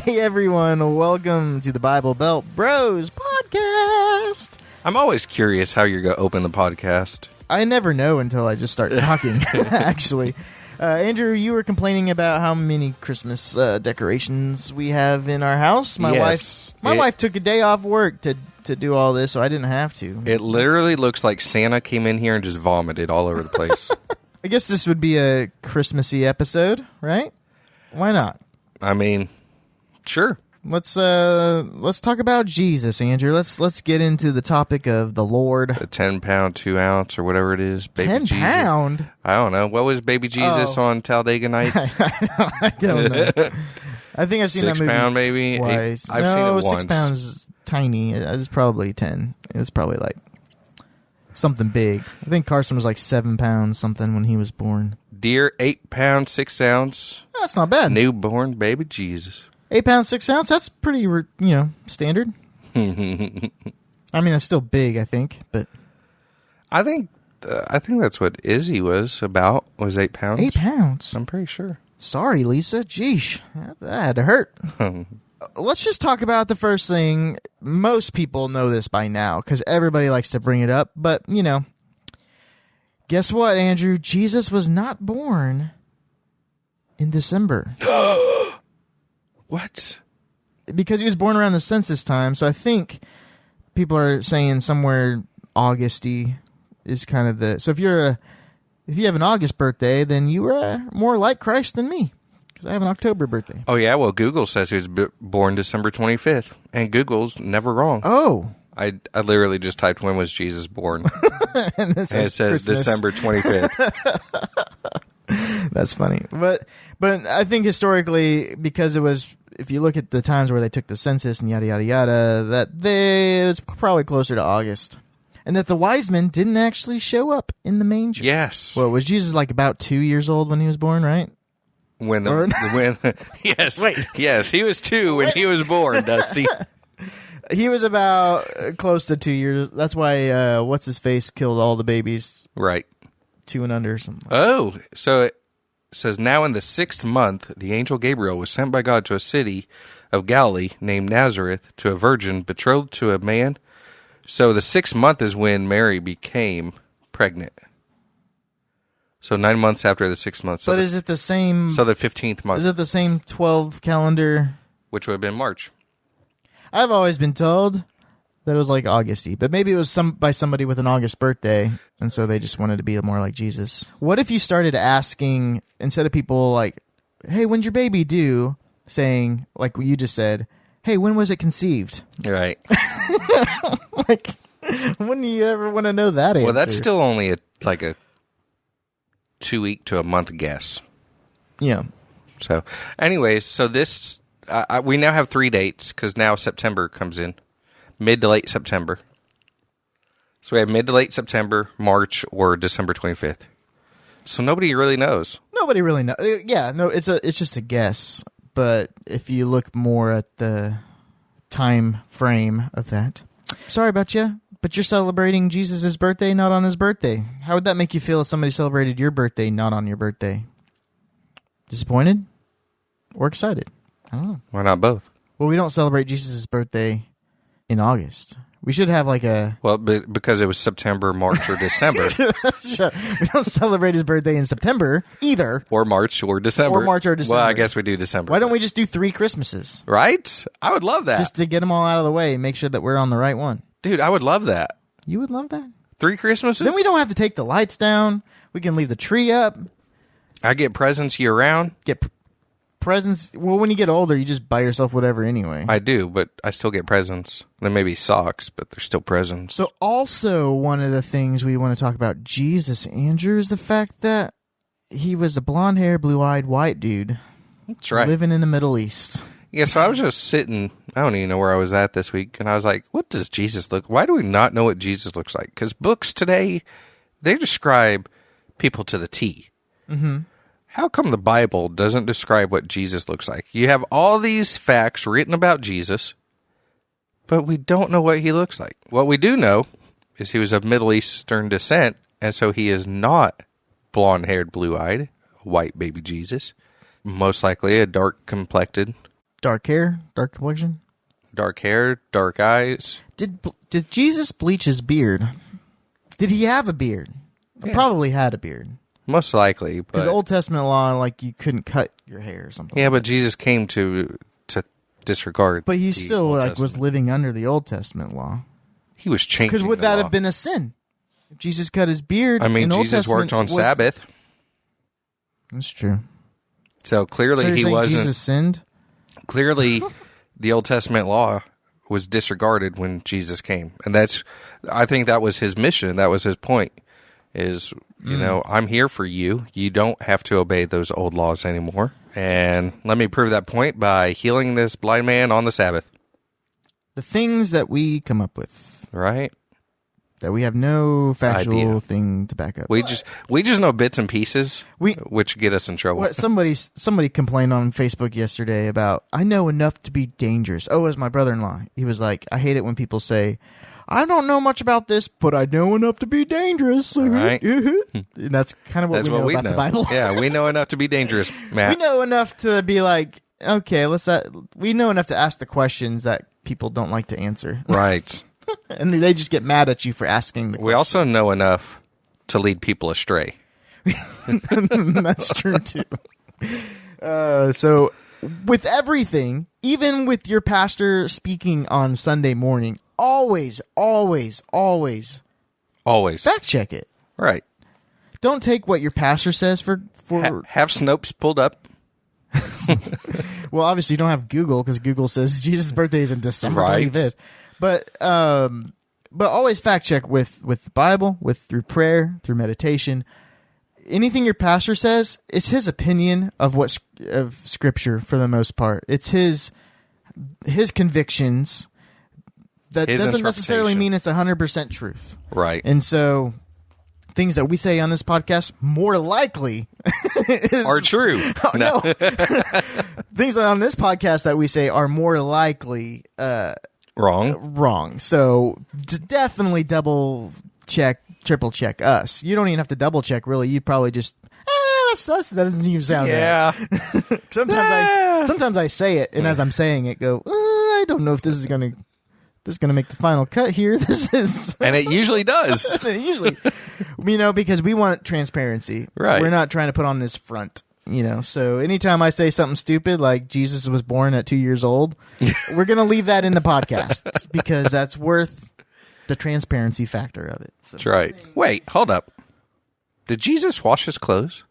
Hey everyone, welcome to the Bible Belt Bros podcast. I'm always curious how you're going to open the podcast. I never know until I just start talking, actually. Andrew, you were complaining about how many Christmas decorations we have in our house. My wife took a day off work to do all this, so I didn't have to. It literally looks like Santa came in here and just vomited all over the place. I guess this would be a Christmassy episode, right? Why not? I mean, sure. Let's talk about Jesus, Andrew. Let's get into the topic of the Lord. The 10-pound, 2 ounce, or whatever it is. Baby 10 Jesus. pound? I don't know. What was Baby Jesus on Talladega Nights? I don't know. I think I've seen 6 that movie pound, maybe. twice. I've seen it once. 6 pounds is tiny. It was probably 10. It was probably like something big. I think Carson was like 7 pounds something when he was born. Dear 8 pounds, 6 ounce. That's not bad. Newborn baby Jesus. 8 pounds, 6 ounce. That's pretty, standard. I mean, that's still big, I think, but I think that's what Izzy was 8 pounds. 8 pounds. I'm pretty sure. Sorry, Lisa. Jeesh, that had to hurt. Let's just talk about the first thing. Most people know this by now because everybody likes to bring it up. But, guess what, Andrew? Jesus was not born in December. What? Because he was born around the census time. So I think people are saying somewhere Augusty is kind of the... So if you have an August birthday, then you are more like Christ than me. Because I have an October birthday. Oh, yeah. Well, Google says he was born December 25th. And Google's never wrong. Oh. I literally just typed, when was Jesus born? and it says Christmas. December 25th. That's funny. But I think historically, because it was... If you look at the times where they took the census and yada, yada, yada, it was probably closer to August. And that the wise men didn't actually show up in the manger. Yes. Well, was Jesus like about 2 years old when he was born, right? Yes. Wait. Yes, he was 2 when he was born, Dusty. He was about close to 2 years. That's why what's-his-face killed all the babies. Right. 2 and under or something. Oh, so it says, now in the 6th month, the angel Gabriel was sent by God to a city of Galilee named Nazareth to a virgin betrothed to a man. So the 6th month is when Mary became pregnant. So 9 months after the 6th month. So is it the same... So the 15th month. Is it the same 12 calendar? Which would have been March. I've always been told that it was like Augusty, but maybe it was by somebody with an August birthday, and so they just wanted to be more like Jesus. What if you started asking, instead of people like, hey, when's your baby due? Saying, like you just said, hey, when was it conceived? Right. Like, when do you ever want to know that answer? Well, that's still only a 2-week to a month guess. Yeah. So, anyways, this, we now have 3 dates, because now September comes in. Mid to late September. So we have mid to late September, March, or December 25th. So nobody really knows. Nobody really knows. Yeah, no, it's just a guess. But if you look more at the time frame of that. Sorry about you, but you're celebrating Jesus' birthday, not on his birthday. How would that make you feel if somebody celebrated your birthday, not on your birthday? Disappointed? Or excited? I don't know. Why not both? Well, we don't celebrate Jesus' birthday in August. We should have like a... Well, because it was September, March, or December. We don't celebrate his birthday in September either. Or March or December. Well, I guess we do December. Why don't we just do 3 Christmases? Right? I would love that. Just to get them all out of the way and make sure that we're on the right one. Dude, I would love that. You would love that? 3 Christmases? Then we don't have to take the lights down. We can leave the tree up. I get presents year-round. Get presents. Well, when you get older, you just buy yourself whatever anyway. I do, but I still get presents. Then maybe socks, but they're still presents. So also one of the things we want to talk about Jesus, Andrew, is the fact that he was a blonde-haired, blue-eyed, white dude. That's right. Living in the Middle East. Yeah, so I was just sitting, I don't even know where I was at this week, and I was like, what does Jesus look? Why do we not know what Jesus looks like? Because books today, they describe people to the T. Mm-hmm. How come the Bible doesn't describe what Jesus looks like? You have all these facts written about Jesus, but we don't know what he looks like. What we do know is he was of Middle Eastern descent, and so he is not blonde-haired, blue-eyed, white baby Jesus. Most likely a dark-complected dark hair, dark complexion. Dark hair, dark eyes. Did Jesus bleach his beard? Did he have a beard? Yeah. Probably had a beard. Most likely, Because but Old Testament law, like, you couldn't cut your hair or something. yeah, but Jesus came to disregard. But he the still Old like was Testament. living under the Old Testament law. He was changing. Because would the that law. have been a sin? If Jesus cut his beard. I mean, in Old Jesus worked on Testament was- Sabbath, That's true. so clearly So you're he saying wasn't. Jesus sinned. Clearly, the Old Testament law was disregarded when Jesus came, and I think that was his mission. That was his point. Is I'm here for you. You don't have to obey those old laws anymore. And let me prove that point by healing this blind man on the Sabbath. The things that we come up with, Right? that we have no factual Idea. thing to back up. We just know bits and pieces, which get us in trouble. What somebody complained on Facebook yesterday about, I know enough to be dangerous. Oh, it was my brother-in-law. He was like, I hate it when people say, I don't know much about this, but I know enough to be dangerous. Right. And that's kind of what That's we know what we about know. the Bible. Yeah, we know enough to be dangerous, Matt. We know enough to be like, okay, we know enough to ask the questions that people don't like to answer. Right. And they just get mad at you for asking the We also know enough to lead people astray. That's true too. So with everything, even with your pastor speaking on Sunday morning, always fact check it. Right. Don't take what your pastor says for Have Snopes pulled up. well, obviously you don't have Google because Google says Jesus' birthday is in December Right. 25th. But always fact check with the Bible, through prayer, through meditation. Anything your pastor says, it's his opinion of Scripture for the most part. It's his convictions. That His doesn't necessarily interpretation. mean it's 100% truth. Right. And so things that we say on this podcast more likely Are true. no. Things on this podcast that we say are more likely wrong. So definitely double check, triple check us. You don't even have to double check, really. You probably just that doesn't even sound Yeah. right. Sometimes I say it, and as I'm saying it, go, I don't know if this is gonna make the final cut here. This is, And it usually does. usually, because we want transparency. Right. We're not trying to put on this front. So anytime I say something stupid like Jesus was born at 2 years old, we're going to leave that in the podcast because that's worth the transparency factor of it. So. That's right. Wait, hold up. Did Jesus wash his clothes?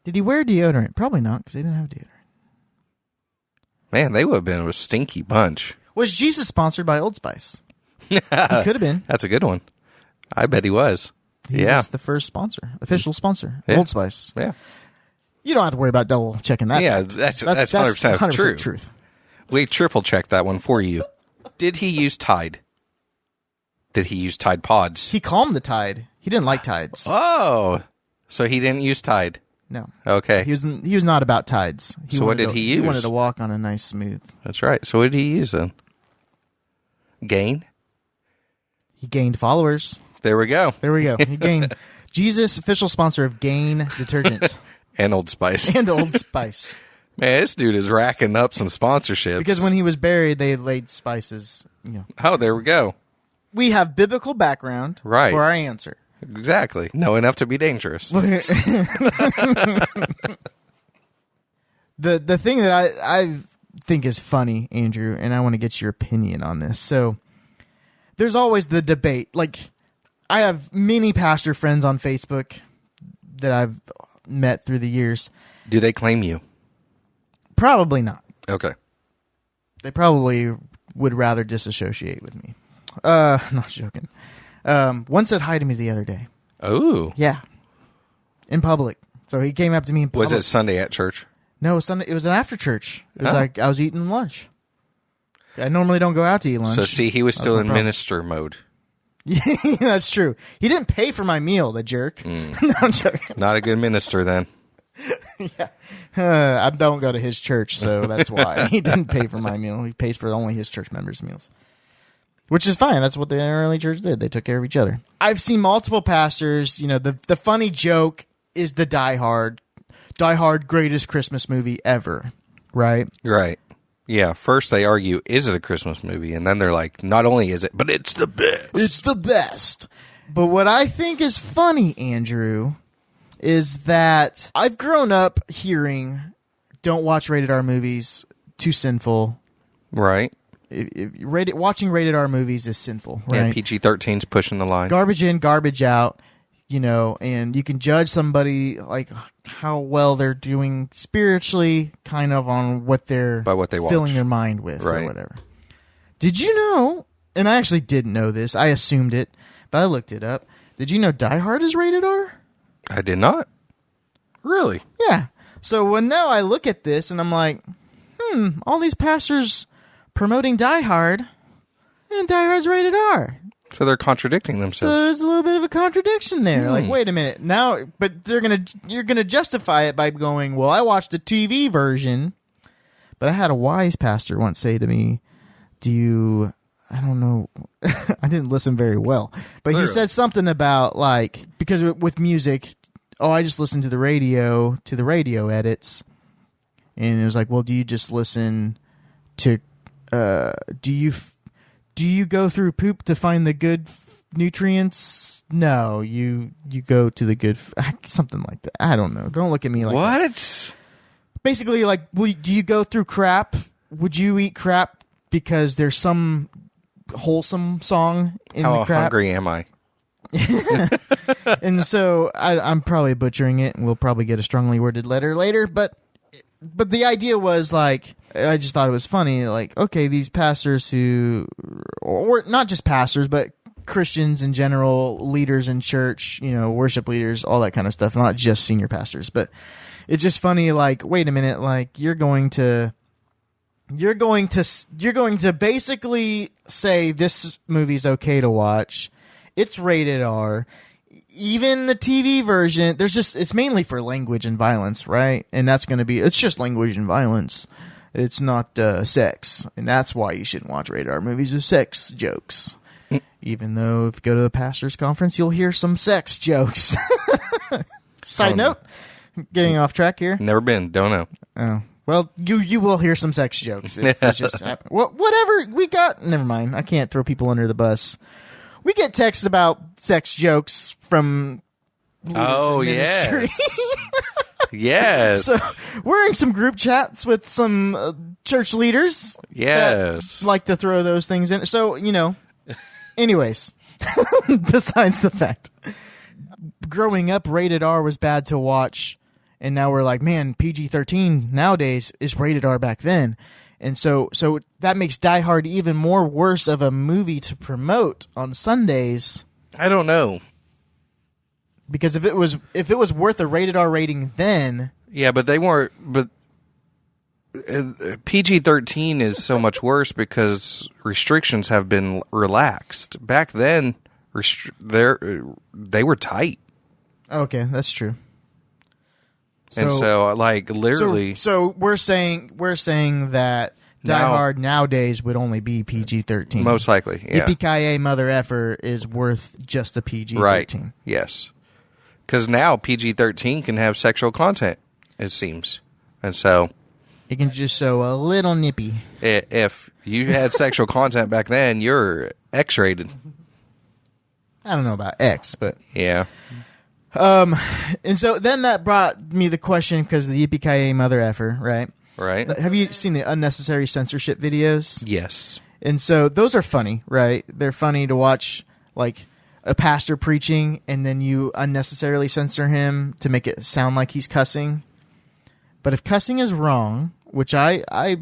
Did he wear deodorant? Probably not because they didn't have deodorant. Man, they would have been a stinky bunch. Was Jesus sponsored by Old Spice? He could have been. That's a good one. I bet he was. He was the first official sponsor, Yeah. Old Spice. Yeah. You don't have to worry about double checking that. Yeah, fact. that's 100% true. Truth. We triple checked that one for you. Did he use Tide? Did he use Tide Pods? He calmed the tide. He didn't like tides. Oh, so he didn't use Tide. No. Okay. He was not about tides. So what did he use? He wanted to walk on a nice smooth. That's right. So what did he use then? Gain? He gained followers. There we go. He gained Jesus, official sponsor of Gain detergent And Old Spice. and Old Spice. Man, this dude is racking up some sponsorships. Because when he was buried, they laid spices. Oh, there we go. We have biblical background Right. for our answer. Exactly. Know enough to be dangerous. The thing that I think is funny, Andrew, and I want to get your opinion on this. So there's always the debate. Like, I have many pastor friends on Facebook that I've met through the years. Do they claim you? Probably not. Okay. They probably would rather disassociate with me. Not joking. One said hi to me the other day. Oh. Yeah. In public. So he came up to me in public. Was it Sunday at church? No, it was Sunday. It was an after church. It was Oh. like I was eating lunch. I normally don't go out to eat lunch. So see, he was That's still my in problem. minister mode. That's true. He didn't pay for my meal, the jerk. No, I'm joking. Not a good minister then. I don't go to his church, so that's why. He didn't pay for my meal. He pays for only his church members' meals. Which is fine. That's what the early church did. They took care of each other. I've seen multiple pastors, the funny joke is the Die Hard greatest Christmas movie ever, right? Right. Yeah, first they argue, is it a Christmas movie? And then they're like, not only is it, but it's the best. It's the best. But what I think is funny, Andrew, is that I've grown up hearing, don't watch rated R movies, too sinful. Right. Watching rated R movies is sinful, right? Yeah, PG-13's pushing the line. Garbage in, garbage out, and you can judge somebody like how well they're doing spiritually kind of on what they're by what they watch. Filling their mind with right. or whatever. Did you know, and I actually didn't know this, I assumed it, but I looked it up. Did you know Die Hard is rated R? I did not. Really? Yeah. So when now I look at this and I'm like, all these pastors promoting Die Hard, and Die Hard's rated R. So they're contradicting So themselves. there's a little bit of a contradiction there. Like, wait a minute. Now, but you're gonna justify it by going, well, I watched the TV version, but I had a wise pastor once say to me, I don't know, I didn't listen very well, but he said something about like, because with music, I just listen to the radio edits. And it was like, well, do you just listen to, do you go through poop to find the good nutrients? No, you go to the good, something like that. I don't know. Don't look at me like what? That. Basically, like, do you go through crap? Would you eat crap because there's some wholesome song in the crap? How hungry am I? And so I'm probably butchering it, and we'll probably get a strongly worded letter later, but the idea was like, I just thought it was funny, like, okay, these pastors or not just pastors, but Christians in general, leaders in church, worship leaders, all that kind of stuff, not just senior pastors, but it's just funny, like, wait a minute, like, you're going to basically say this movie's okay to watch. It's rated R. Even the TV version, it's mainly for language and violence, right? And it's just language and violence. It's not sex. And that's why you shouldn't watch rated R movies with sex jokes. Even though if you go to the pastor's conference, you'll hear some sex jokes. Side note, getting off track here. Never been, don't know. Oh. Well, you will hear some sex jokes. It's just well, whatever we got. Never mind. I can't throw people under the bus. We get texts about sex jokes from leaders in ministry. Yes. Yes. So we're in some group chats with some church leaders. Yes. That like to throw those things in. So, anyways, besides the fact, growing up, rated R was bad to watch. And now we're like, man, PG-13 nowadays is rated R back then. And so that makes Die Hard even more worse of a movie to promote on Sundays. I don't know. Because if it was worth a rated R rating then, yeah, but they weren't. But PG-13 is so much worse because restrictions have been relaxed. Back then, they were tight. Okay, that's true. And so, like, literally... So we're saying that Die Hard nowadays would only be PG-13. Most likely, yeah. Yippee-ki-yay, mother effer is worth just a PG-13. Right, yes. Because now PG-13 can have sexual content, it seems. And so... It can just show a little nippy. If you had sexual content back then, you're X-rated. I don't know about X, but... Yeah. And so then that brought me the question, because of the yippee-ki-yay mother effer, right? Right. Have you seen the unnecessary censorship videos? Yes. And so those are funny, right? They're funny to watch, like a pastor preaching, and then you unnecessarily censor him to make it sound like he's cussing. But if cussing is wrong, which I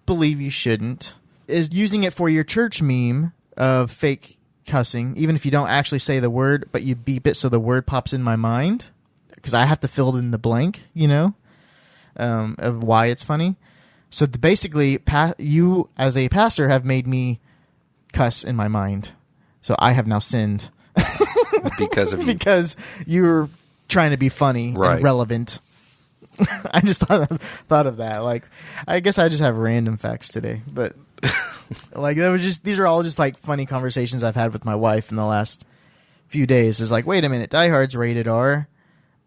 believe you shouldn't, is using it for your church meme of fake cussing, even if you don't actually say the word, but you beep it so the word pops in my mind, because I have to fill in the blank, of why it's funny. So basically, you as a pastor have made me cuss in my mind. So I have now sinned. Because of you. Because you're trying to be funny and relevant. I just thought of that. Like, I guess I just have random facts today, but like these are all just like funny conversations I've had with my wife in the last few days. Is like, wait a minute, Die Hard's rated R,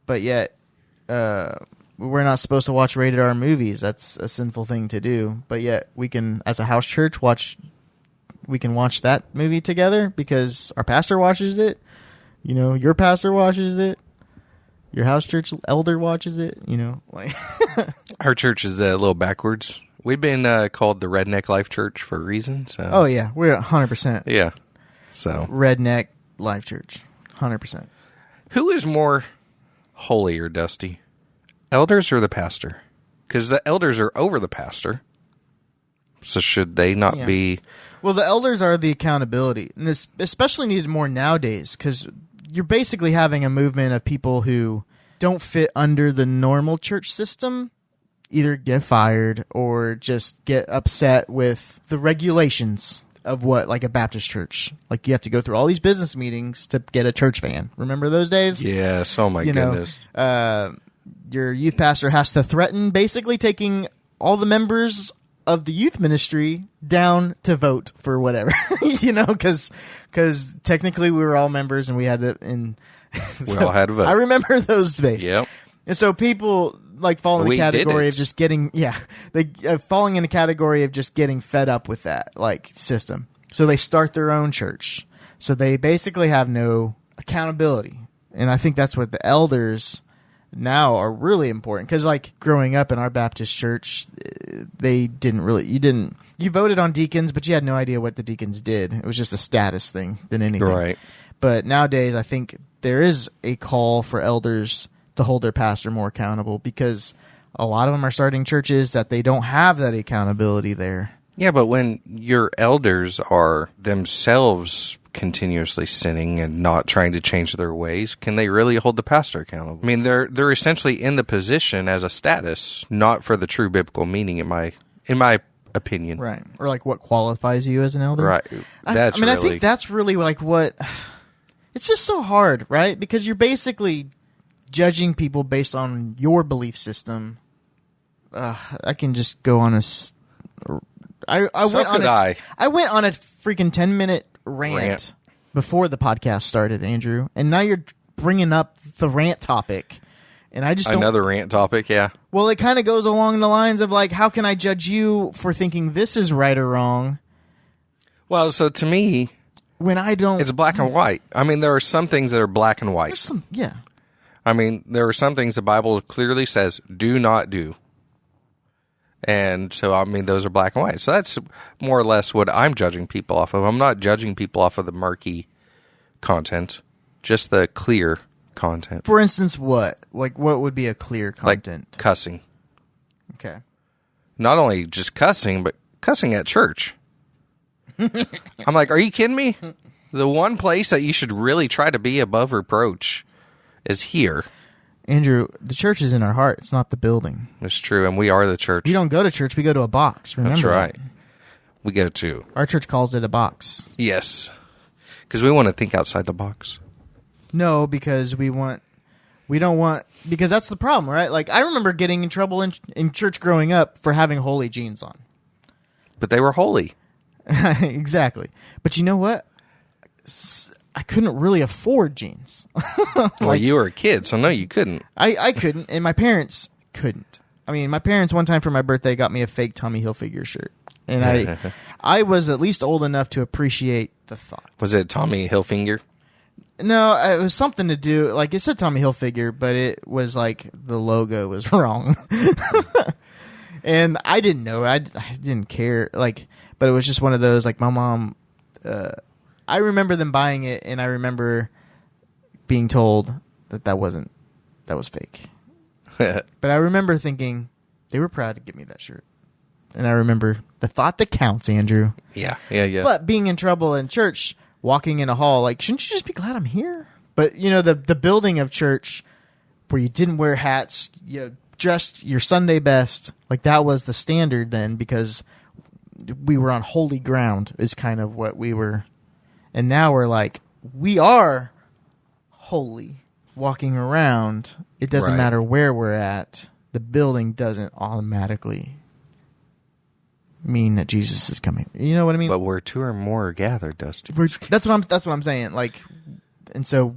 but yet we're not supposed to watch rated R movies. That's a sinful thing to do. But yet we can, as a house church, watch that movie together because our pastor watches it. You know, your pastor watches it. Your house church elder watches it. You know, like our church is a little backwards. We've been called the Redneck Life Church for a reason. So. Oh yeah, we're 100%. Yeah. So Redneck Life Church, 100%. Who is more holy or dusty? Elders or the pastor? Because the elders are over the pastor. So should they not be... Well, the elders are the accountability. And this especially needed more nowadays because you're basically having a movement of people who don't fit under the normal church system, either get fired or just get upset with the regulations of what, like a Baptist church. Like you have to go through all these business meetings to get a church van. Remember those days? Yes. Oh my goodness. Your youth pastor has to threaten basically taking all the members of the youth ministry down to vote for whatever, you know, because technically we were all members and we had to, we all had to vote. I remember those days. Yep. And so people like fall in the category of just getting, falling in a category of just getting fed up with that like system. So they start their own church. So they basically have no accountability. And I think that's what the elders now are really important because like growing up in our Baptist church, they didn't really, you voted on deacons, but you had no idea what the deacons did. It was just a status thing than anything. Right. But nowadays I think there is a call for elders to hold their pastor more accountable because a lot of them are starting churches that they don't have that accountability there. Yeah, but when your elders are themselves continuously sinning and not trying to change their ways, can they really hold the pastor accountable? I mean, they're essentially in the position as a status, not for the true biblical meaning, in my opinion. Right. Or like what qualifies you as an elder. Right. I think that's really like what... It's just so hard, right? Because you're basically judging people based on your belief system. I can just go on I went on a freaking 10-minute rant before the podcast started, Andrew, and now you're bringing up the rant topic, and I just another rant topic, yeah. Well, it kind of goes along the lines of like, how can I judge you for thinking this is right or wrong? Well, so to me, when I don't, it's black and white. I mean, there are some things that are black and white. I mean, there are some things the Bible clearly says do not do. And so, I mean, those are black and white. So that's more or less what I'm judging people off of. I'm not judging people off of the murky content, just the clear content. For instance, what? Like, what would be a clear content? Like cussing. Okay. Not only just cussing, but cussing at church. I'm like, are you kidding me? The one place that you should really try to be above reproach is here. Andrew, the church is in our heart. It's not the building. It's true, and we are the church. We don't go to church. We go to a box. Remember That's right. That. We go to. Our church calls it a box. Yes. Because we want to think outside the box. No, because because that's the problem, right? Like, I remember getting in trouble in church growing up for having holy jeans on. But they were holy. Exactly. But you know what? I couldn't really afford jeans. Well, you were a kid, so no, you couldn't. I couldn't, and my parents couldn't. I mean, my parents one time for my birthday got me a fake Tommy Hilfiger shirt, and I was at least old enough to appreciate the thought. Was it Tommy Hilfiger? No, it was something to do, like it said Tommy Hilfiger, but it was like the logo was wrong. And I didn't know. I didn't care. Like, but it was just one of those, like my mom, I remember them buying it, and I remember being told that was fake. But I remember thinking they were proud to give me that shirt. And I remember the thought that counts, Andrew. Yeah. But being in trouble in church, walking in a hall, like, shouldn't you just be glad I'm here? But, you know, the building of church where you didn't wear hats, you dressed your Sunday best, like that was the standard then because we were on holy ground is kind of what we were. And now we're like, we are holy walking around. It doesn't matter where we're at. The building doesn't automatically mean that Jesus is coming. You know what I mean? But where two or more are gathered, Dusty. That's what I'm saying. Like, and so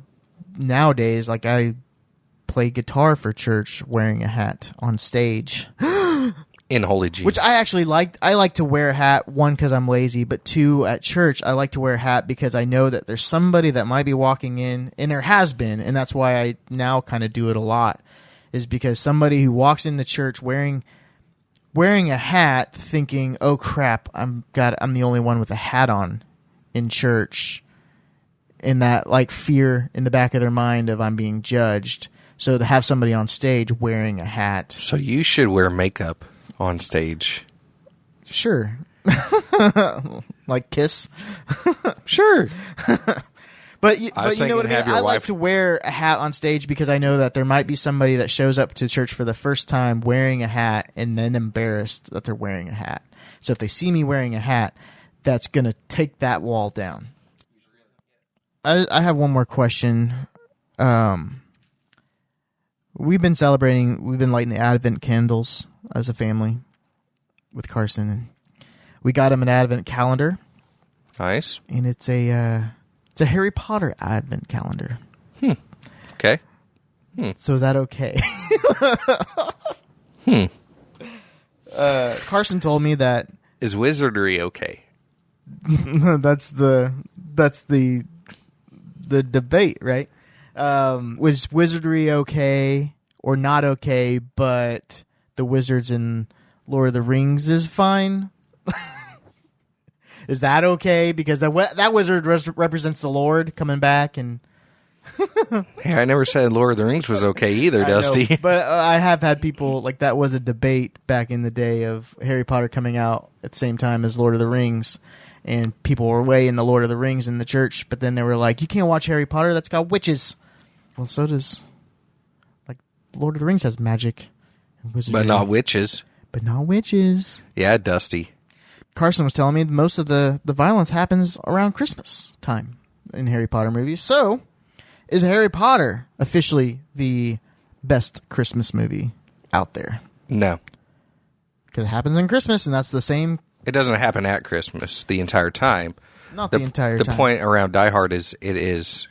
nowadays, like play guitar for church wearing a hat on stage. In Holy G. Which I actually like. I like to wear a hat, one, because I'm lazy, but two, at church, I like to wear a hat because I know that there's somebody that might be walking in, and there has been, and that's why I now kind of do it a lot, is because somebody who walks into church wearing a hat thinking, oh crap, I'm the only one with a hat on in church, and that like fear in the back of their mind of I'm being judged. So to have somebody on stage wearing a hat. So you should wear makeup on stage. Sure. Like Kiss. Sure. But you know what I mean? I like to wear a hat on stage because I know that there might be somebody that shows up to church for the first time wearing a hat and then embarrassed that they're wearing a hat. So if they see me wearing a hat, that's going to take that wall down. I have one more question. We've been lighting the Advent candles as a family with Carson, and we got him an Advent calendar. Nice. And it's a Harry Potter Advent calendar. Okay. So is that okay? Carson told me that is wizardry okay? that's the debate, right? Was wizardry okay or not okay, but the wizards in Lord of the Rings is fine? Is that okay? Because that wizard represents the Lord coming back. And hey, I never said Lord of the Rings was okay either, Dusty. Know, but I have had people, like, that was a debate back in the day of Harry Potter coming out at the same time as Lord of the Rings. And people were way into Lord of the Rings in the church, but then they were like, you can't watch Harry Potter, that's got witches. Well, so does, like, Lord of the Rings has magic and wizardry. But not witches. But not witches. Yeah, Dusty. Carson was telling me most of the violence happens around Christmas time in Harry Potter movies. So, is Harry Potter officially the best Christmas movie out there? No. Because it happens in Christmas, and that's the same. It doesn't happen at Christmas the entire time. Not the entire time. The point around Die Hard is it is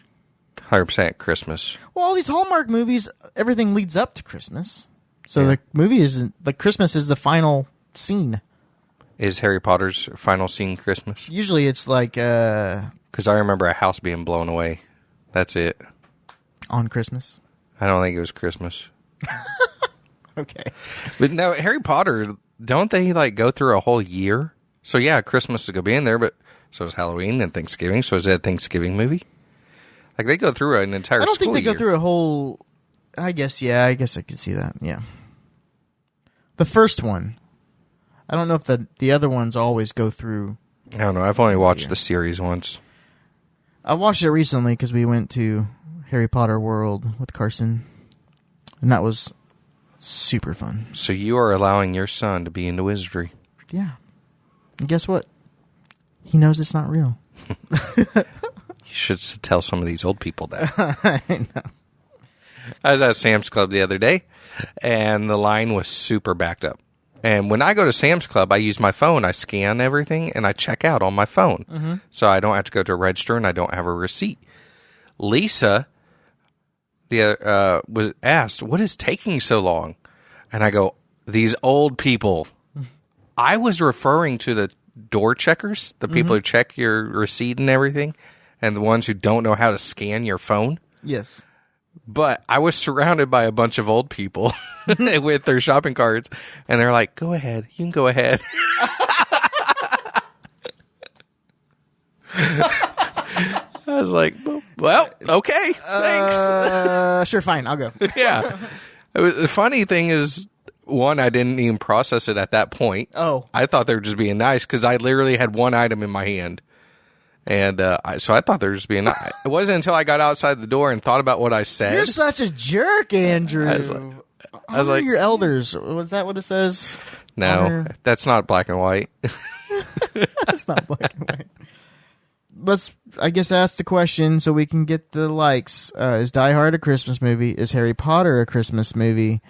100% Christmas. Well, all these Hallmark movies, everything leads up to Christmas. So the movie isn't, like, Christmas is the final scene. Is Harry Potter's final scene Christmas? Usually it's like... Because I remember a house being blown away. That's it. On Christmas? I don't think it was Christmas. Okay. But no, Harry Potter, don't they like go through a whole year? So yeah, Christmas is going to be in there, but so is Halloween and Thanksgiving. So is that a Thanksgiving movie? Like they go through an entire school year. I don't think they go through a whole... I guess I could see that, yeah. The first one... I don't know if the other ones always go through. I don't know. I've only watched the series once. I watched it recently because we went to Harry Potter World with Carson, and that was super fun. So you are allowing your son to be into wizardry. Yeah. And guess what? He knows it's not real. You should tell some of these old people that. I know. I was at Sam's Club the other day, and the line was super backed up. And when I go to Sam's Club, I use my phone. I scan everything, and I check out on my phone. Mm-hmm. So I don't have to go to a register, and I don't have a receipt. Lisa was asked, what is taking so long? And I go, these old people. I was referring to the door checkers, the people who check your receipt and everything, and the ones who don't know how to scan your phone. Yes. But I was surrounded by a bunch of old people with their shopping carts, and they're like, go ahead. You can go ahead. I was like, well, okay, thanks. Sure, fine, I'll go. Yeah. The funny thing is, one, I didn't even process it at that point. Oh. I thought they were just being nice because I literally had one item in my hand. And so I thought they were just being nice. It wasn't until I got outside the door and thought about what I said. You're such a jerk, Andrew. I was like, your elders. Was that what it says? No, that's not black and white. That's not black and white. Let's, I guess, ask the question so we can get the likes. Is Die Hard a Christmas movie? Is Harry Potter a Christmas movie?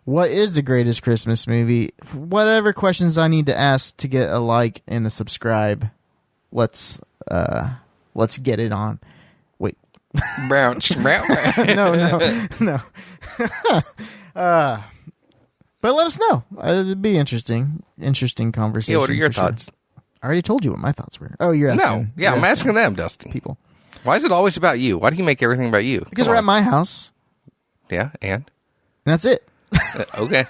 What is the greatest Christmas movie? Whatever questions I need to ask to get a like and a subscribe. Let's get it on. Wait. Bounce. No. But let us know. It'd be interesting conversation. Yeah, what are your for sure. thoughts? I already told you what my thoughts were. Oh, you're asking. No. Yeah, I'm asking them, Dustin. People. Why is it always about you? Why do you make everything about you? Because Come we're on. at my house. Yeah, and? That's it. Okay.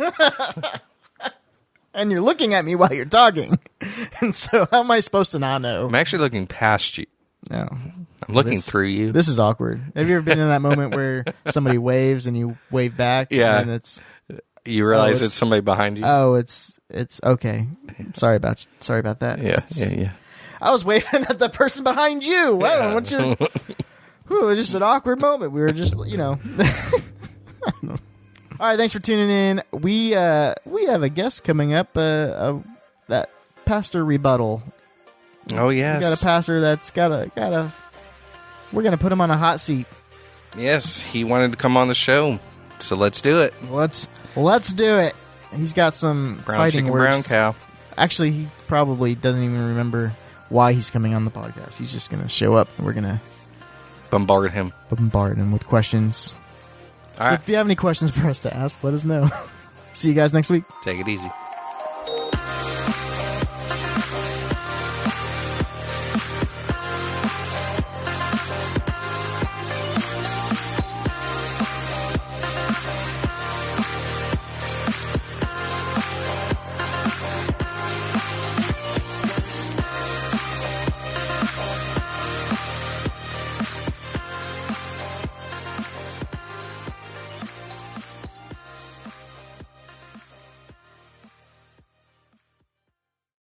And you're looking at me while you're talking. And so how am I supposed to not know? I'm actually looking past you. No. I'm looking through you. This is awkward. Have you ever been in that moment where somebody waves and you wave back? Yeah. And it's You realize it's somebody behind you? it's okay. Sorry about that. Yeah. I was waving at the person behind you. Wow, what you? Whew, just an awkward moment. We were just, All right, thanks for tuning in. We have a guest coming up. That pastor rebuttal. Oh, yes. We got a pastor that's got a. We're gonna put him on a hot seat. Yes, he wanted to come on the show, so let's do it. Let's do it. He's got some Brown fighting chicken, words. brown cow. Actually, he probably doesn't even remember why he's coming on the podcast. He's just gonna show up, and we're gonna Bombard him. with questions. All right. If you have any questions for us to ask, let us know. See you guys next week. Take it easy.